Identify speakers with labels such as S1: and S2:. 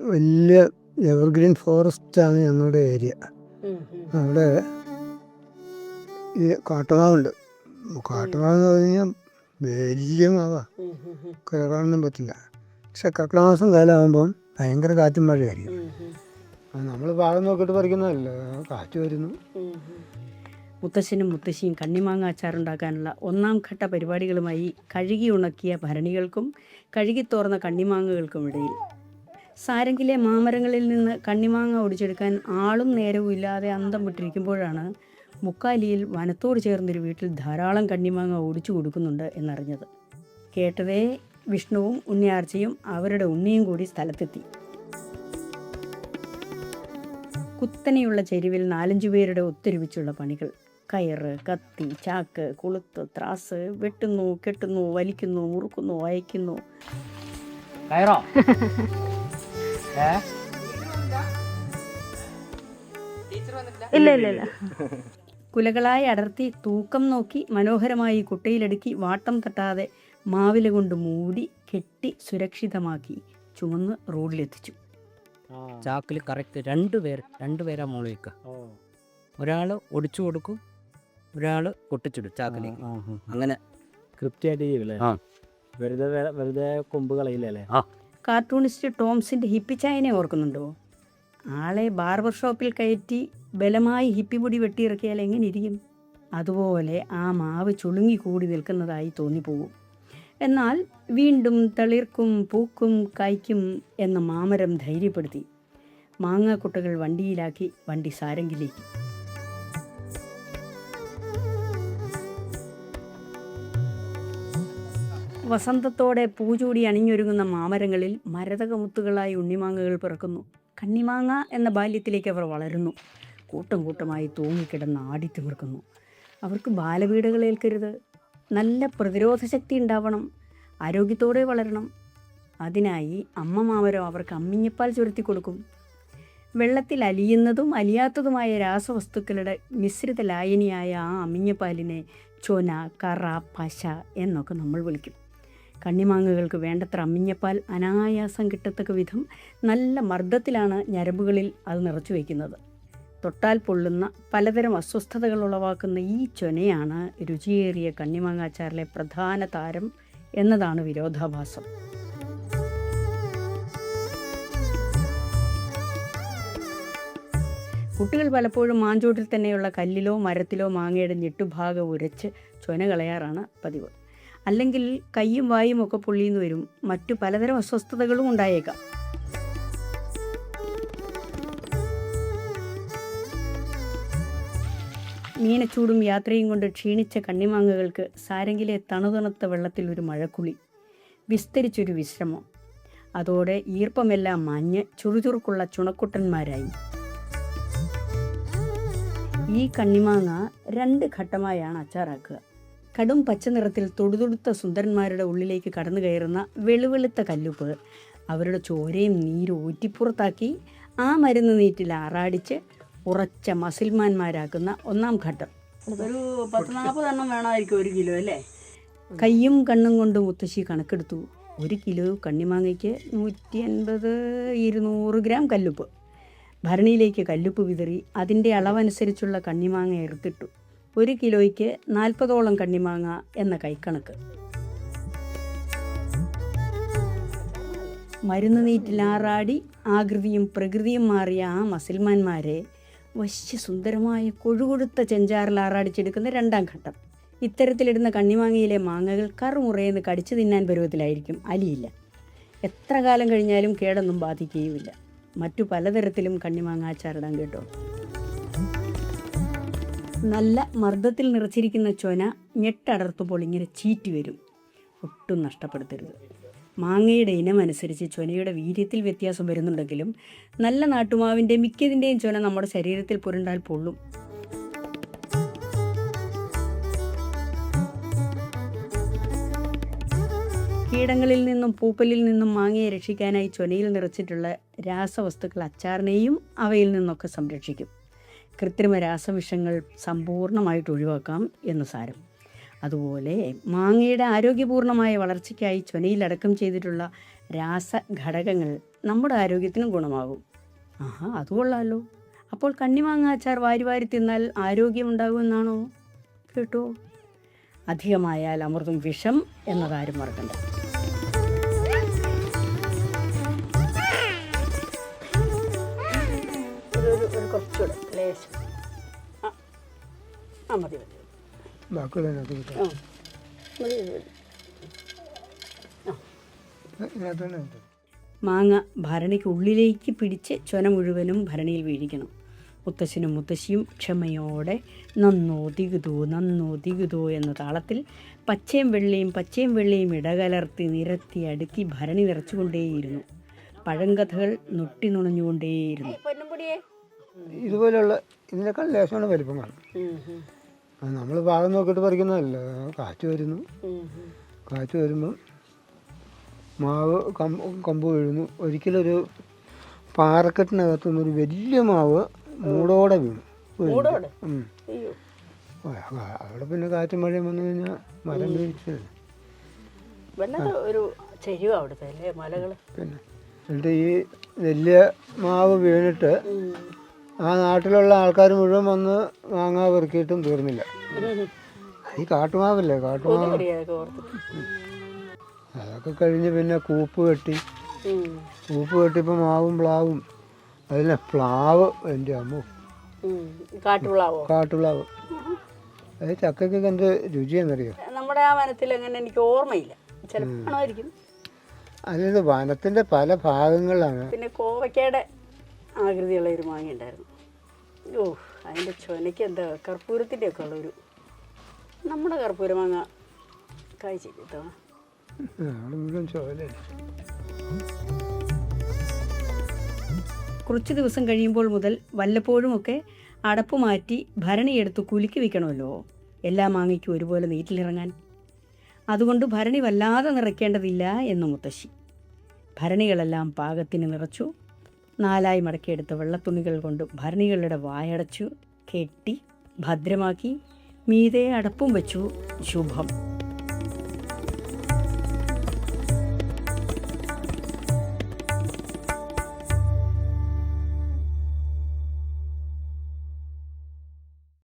S1: വലിയ എവർഗ്രീൻ ഫോറസ്റ്റാണ് ഞങ്ങളുടെ ഏരിയ. അവിടെ ഈ കാട്ടുമാവുണ്ട്. കാട്ടുമാവ് എന്ന് പറഞ്ഞാൽ വലിയ മാവാ, കയറാനൊന്നും പറ്റില്ല. പക്ഷെ കർക്കിടക മാസം കാലമാകുമ്പം ഭയങ്കര കാറ്റും മഴയായിരിക്കും. നമ്മൾ ഭാഗം നോക്കിയിട്ട് പറിക്കുന്നതല്ല, കാറ്റ് വരുന്നു.
S2: മുത്തശ്ശനും മുത്തശ്ശിയും കണ്ണിമാങ്ങ അച്ചാറുണ്ടാക്കാനുള്ള ഒന്നാം ഘട്ട പരിപാടികളുമായി കഴുകി ഉണക്കിയ ഭരണികൾക്കും കഴുകിത്തോർന്ന കണ്ണിമാങ്ങകൾക്കും ഇടയിൽ സാരംഗിലെ മാമരങ്ങളിൽ നിന്ന് കണ്ണിമാങ്ങ ഒടിച്ചെടുക്കാൻ ആളും നേരവും ഇല്ലാതെ അന്തം വിട്ടിരിക്കുമ്പോഴാണ് മുക്കാലിയിൽ വനത്തോട് ചേർന്നൊരു വീട്ടിൽ ധാരാളം കണ്ണിമാങ്ങ ഒടിച്ചു കൊടുക്കുന്നുണ്ട് എന്നറിഞ്ഞത്. കേട്ടതേ വിഷ്ണുവും ഉണ്ണിയാർച്ചയും അവരുടെ ഉണ്ണിയും കൂടി സ്ഥലത്തെത്തി. കുത്തനെയുള്ള ചെരുവിൽ 4-5 പേരുടെ ഒത്തൊരുമിച്ചുള്ള പണികൾ. കയറ്, കത്തി, ചാക്ക്, കൊളുത്ത്, ത്രാസ്, വെട്ടുന്നു, കെട്ടുന്നു, വലിക്കുന്നു, മുറുക്കുന്നു, അയക്കുന്നു. ഇല്ല കുലകളായി അടർത്തി തൂക്കം നോക്കി മനോഹരമായി കുട്ടയിലടുക്കി വാട്ടം തട്ടാതെ മാവില കൊണ്ട് മൂടി കെട്ടി സുരക്ഷിതമാക്കി ചുമന്ന് റോഡിലെത്തിച്ചു.
S3: ചാക്കിൽ കറക്റ്റ് രണ്ടുപേരാ മോളിൽ വെക്കുക. ഒരാൾ ഒടിച്ചു കൊടുക്കും, ഒരാൾ പൊട്ടിച്ചിടും ചാക്കിലേക്ക്. അങ്ങനെ
S4: കൃത്യമായിട്ട് ചെയ്യൂലേ? വെറുതെ കൊമ്പ് കളയില്ലല്ലേ?
S2: കാർട്ടൂണിസ്റ്റ് ടോംസിൻ്റെ ഹിപ്പിച്ചായനെ ഓർക്കുന്നുണ്ടോ? ആളെ ബാർബർ ഷോപ്പിൽ കയറ്റി ബലമായി ഹിപ്പിമുടി വെട്ടിയിറക്കിയാൽ എങ്ങനെ ഇരിക്കും? അതുപോലെ ആ മാവ് ചുളുങ്ങി കൂടി നിൽക്കുന്നതായി തോന്നിപ്പോകും. എന്നാൽ വീണ്ടും തളിർക്കും, പൂക്കും, കായ്ക്കും എന്ന മാമരം ധൈര്യപ്പെടുത്തി മാങ്ങാക്കുട്ടകൾ വണ്ടിയിലാക്കി വണ്ടി സാരംഗിലേക്ക്. വസന്തത്തോടെ പൂചൂടി അണിഞ്ഞൊരുങ്ങുന്ന മാമരങ്ങളിൽ മരതകമുത്തുകളായി ഉണ്ണിമാങ്ങകൾ പിറക്കുന്നു. കണ്ണിമാങ്ങ എന്ന ബാല്യത്തിലേക്ക് അവർ വളരുന്നു. കൂട്ടം കൂട്ടമായി തൂങ്ങിക്കിടന്ന് ആടിത്തിമിർക്കുന്നു. അവർക്ക് ബാലപീഡകളേൽക്കരുത്. നല്ല പ്രതിരോധ ശക്തി ഉണ്ടാവണം. ആരോഗ്യത്തോടെ വളരണം. അതിനായി അമ്മ മാമരം അവർക്ക് അമ്മിഞ്ഞപ്പാൽ ചുരത്തി കൊടുക്കും. വെള്ളത്തിൽ അലിയുന്നതും അലിയാത്തതുമായ രാസവസ്തുക്കളുടെ മിശ്രിത ലായനിയായ ആ അമ്മിഞ്ഞപ്പാലിനെ ചൊന, കറ, പശ എന്നൊക്കെ നമ്മൾ വിളിക്കും. കണ്ണിമാങ്ങകൾക്ക് വേണ്ടത്ര അമ്മിഞ്ഞപ്പാൽ അനായാസം കിട്ടത്തക്ക വിധം നല്ല മർദ്ദത്തിലാണ് ഞരമ്പുകളിൽ അത് നിറച്ചു വയ്ക്കുന്നത്. തൊട്ടാൽ പൊള്ളുന്ന പലതരം അസ്വസ്ഥതകൾ ഉളവാക്കുന്ന ഈ ചൊനയാണ് രുചിയേറിയ കണ്ണിമാങ്ങാച്ചാറിലെ പ്രധാന താരം എന്നതാണ് വിരോധാഭാസം. കുട്ടികൾ പലപ്പോഴും മാഞ്ചോട്ടിൽ തന്നെയുള്ള കല്ലിലോ മരത്തിലോ മാങ്ങയുടെ ഞെട്ടുഭാഗം ഉരച്ച് ചൊന കളയാറാണ് പതിവ്. അല്ലെങ്കിൽ കയ്യും വായും ഒക്കെ പൊള്ളിയെന്ന് വരും. മറ്റു പലതരം അസ്വസ്ഥതകളും ഉണ്ടായേക്കാം. മീനച്ചൂടും യാത്രയും കൊണ്ട് ക്ഷീണിച്ച കണ്ണിമാങ്ങകൾക്ക് സാരംഗിലെ തണുതണുത്ത വെള്ളത്തിൽ ഒരു മഴക്കുളി, വിസ്തരിച്ചൊരു വിശ്രമം. അതോടെ ഈർപ്പമെല്ലാം മഞ്ഞ് ചുറുചുറുക്കുള്ള ചുണക്കുട്ടന്മാരായി. ഈ കണ്ണിമാങ്ങ 2 ഘട്ടമായാണ് അച്ചാറാക്കുക. കടും പച്ച നിറത്തിൽ തൊടുതൊടുത്ത സുന്ദരന്മാരുടെ ഉള്ളിലേക്ക് കടന്നു കയറുന്ന വെളുവെളുത്ത കല്ലുപ്പ് അവരുടെ ചോരയും നീരും ഊറ്റിപ്പുറത്താക്കി ആ മരുന്ന് നീറ്റിൽ ആറാടിച്ച് ഉറച്ച മസിൽമാന്മാരാക്കുന്ന ഒന്നാം ഘട്ടം. ഒരു 10-40 എണ്ണം വേണമായിരിക്കും 1 കിലോ അല്ലേ? കയ്യും കണ്ണും കൊണ്ട് മുത്തശ്ശി കണക്കെടുത്തു. 1 കിലോ കണ്ണിമാങ്ങയ്ക്ക് 150-200 ഗ്രാം കല്ലുപ്പ്. ഭരണിയിലേക്ക് കല്ലുപ്പ് വിതറി അതിൻ്റെ അളവനുസരിച്ചുള്ള കണ്ണിമാങ്ങ എടുത്തിട്ടു. 1 കിലോയ്ക്ക് 40ഓളം കണ്ണിമാങ്ങ എന്ന കൈക്കണക്ക്. മരുന്ന് നീറ്റിലാറാടി ആകൃതിയും പ്രകൃതിയും മാറിയ ആ മസിൽമാന്മാരെ വശ്യസുന്ദരമായ കൊഴുകൊഴുത്ത ചെഞ്ചാറിൽ ആറാടിച്ചെടുക്കുന്ന 2ാം ഘട്ടം. ഇത്തരത്തിലിടുന്ന കണ്ണിമാങ്ങയിലെ മാങ്ങകൾ കറുമുറയെന്ന് കടിച്ചു തിന്നാൻ പരുവത്തിലായിരിക്കും. അലിയില്ല. എത്ര കാലം കഴിഞ്ഞാലും കേടൊന്നും ബാധിക്കുകയുമില്ല. മറ്റു പലതരത്തിലും കണ്ണിമാങ്ങ അച്ചാറിടാൻ കേട്ടോ. നല്ല മർദ്ദത്തിൽ നിറച്ചിരിക്കുന്ന ചൊന ഞെട്ടടർത്തുമ്പോൾ ഇങ്ങനെ ചീറ്റി വരും. ഒട്ടും നഷ്ടപ്പെടുത്തരുത്. മാങ്ങയുടെ ഇനമനുസരിച്ച് ചൊനയുടെ വീര്യത്തിൽ വ്യത്യാസം വരുന്നുണ്ടെങ്കിലും നല്ല നാട്ടുമാവിൻ്റെ മിക്കതിൻ്റെയും ചൊന നമ്മുടെ ശരീരത്തിൽ പുരണ്ടാൽ പൊള്ളും. കീടങ്ങളിൽ നിന്നും പൂപ്പലിൽ നിന്നും മാങ്ങയെ രക്ഷിക്കാനായി ചൊനയിൽ നിറച്ചിട്ടുള്ള രാസവസ്തുക്കൾ അച്ചാറിനെയും അവയിൽ നിന്നൊക്കെ സംരക്ഷിക്കും. കൃത്രിമ രാസവിഷങ്ങൾ സമ്പൂർണ്ണമായിട്ട് ഒഴിവാക്കാം എന്ന് സാരം. അതുപോലെ മാങ്ങയുടെ ആരോഗ്യപൂർണമായ വളർച്ചയ്ക്കായി ചൊനയിൽ അടക്കം ചെയ്തിട്ടുള്ള രാസഘടകങ്ങൾ നമ്മുടെ ആരോഗ്യത്തിനും ഗുണമാകും. ആഹാ, അത് കൊള്ളാമല്ലോ. അപ്പോൾ കണ്ണിമാങ്ങ അച്ചാർ വാരി വാരി തിന്നാൽ ആരോഗ്യമുണ്ടാകുമെന്നാണോ? കേട്ടോ, അധികമായാൽ അമൃതും വിഷം എന്നതാരും മറക്കണ്ട. ഒരു കുറച്ചുകൂടെ ലേശം. മതി മതി
S1: ബാക്കിയുള്ള
S2: മതി മതി. മാങ്ങ ഭരണിക്ക് ഉള്ളിലേക്ക് പിടിച്ച് ചൊന മുഴുവനും ഭരണിയിൽ വീഴിക്കണം. മുത്തശ്ശനും മുത്തശ്ശിയും ക്ഷമയോടെ നന്നോ ദിഗുതോ എന്ന താളത്തിൽ പച്ചയും വെള്ളയും ഇടകലർത്തി നിരത്തി അടുക്കി ഭരണി നിറച്ചുകൊണ്ടേയിരുന്നു. പഴങ്കഥകൾ നൊട്ടി നുണഞ്ഞുകൊണ്ടേയിരുന്നു.
S1: ഇതുപോലെയുള്ള ഇതിനേക്കാൾ ലേശമാണ് വലിപ്പം കാണും. നമ്മൾ ഭാഗം നോക്കിയിട്ട് പറിക്കുന്നതല്ല. കാറ്റ് വരുമ്പം മാവ് കമ്പ് വീഴുന്നു. ഒരിക്കലൊരു പാറക്കെട്ടിനകത്തുനിന്നൊരു വലിയ മാവ് മൂടോടെ വീണു. അവിടെ പിന്നെ കാറ്റും മഴയും വന്നു കഴിഞ്ഞാൽ മരം വീഴ്ച. പിന്നെ എന്നിട്ട് ഈ വലിയ മാവ് വീണിട്ട് ആ നാട്ടിലുള്ള ആൾക്കാർ മുഴുവൻ വന്ന് മാങ്ങ പെറുക്കിയിട്ടും തീർന്നില്ല. ഈ കാട്ടുമാവല്ലേ, കാട്ടുമാവ്. അതൊക്കെ കഴിഞ്ഞ് പിന്നെ കൂപ്പ് കെട്ടിയപ്പോൾ മാവും പ്ലാവും. അതിലെ പ്ലാവ് എൻ്റെ അമ്മ, കാട്ടുപ്ലാവ്. അത് ചക്കയ്ക്കൊക്കെ എന്ത് രുചിയെന്നറിയോ?
S2: നമ്മുടെ ആ വനത്തിൽ അങ്ങനെ എനിക്ക് ഓർമ്മയില്ല.
S1: അതായത് വനത്തിൻ്റെ പല ഭാഗങ്ങളിലാണ്.
S2: പിന്നെ കോവയ്ക്കയുടെ ആകൃതിയുള്ള ഒരു മാങ്ങ ഉണ്ടായിരുന്നു. ഓ, അതിൻ്റെ ചൊനയ്ക്ക് എന്താ കർപ്പൂരത്തിൻ്റെ ഒക്കെ ഉള്ളൊരു, നമ്മുടെ കർപ്പൂര മാങ്ങ കായ്ച്ചിട്ടോ.
S1: മുഴുവൻ ചോല.
S2: കുറച്ച് ദിവസം കഴിയുമ്പോൾ മുതൽ വല്ലപ്പോഴുമൊക്കെ അടപ്പ് മാറ്റി ഭരണിയെടുത്ത് കുലുക്കി വയ്ക്കണമല്ലോ എല്ലാ മാങ്ങയ്ക്കും ഒരുപോലെ നീറ്റിലിറങ്ങാൻ. അതുകൊണ്ട് ഭരണി വല്ലാതെ നിറയ്ക്കേണ്ടതില്ല എന്ന് മുത്തശ്ശി. ഭരണികളെല്ലാം പാകത്തിന് നിറച്ചു. 4 മടക്കിയെടുത്ത വെള്ളത്തുണികൾ കൊണ്ട് ഭരണികളുടെ വായടച്ചു കെട്ടി ഭദ്രമാക്കി. മീതെ അടപ്പും വെച്ചു. ശുഭം.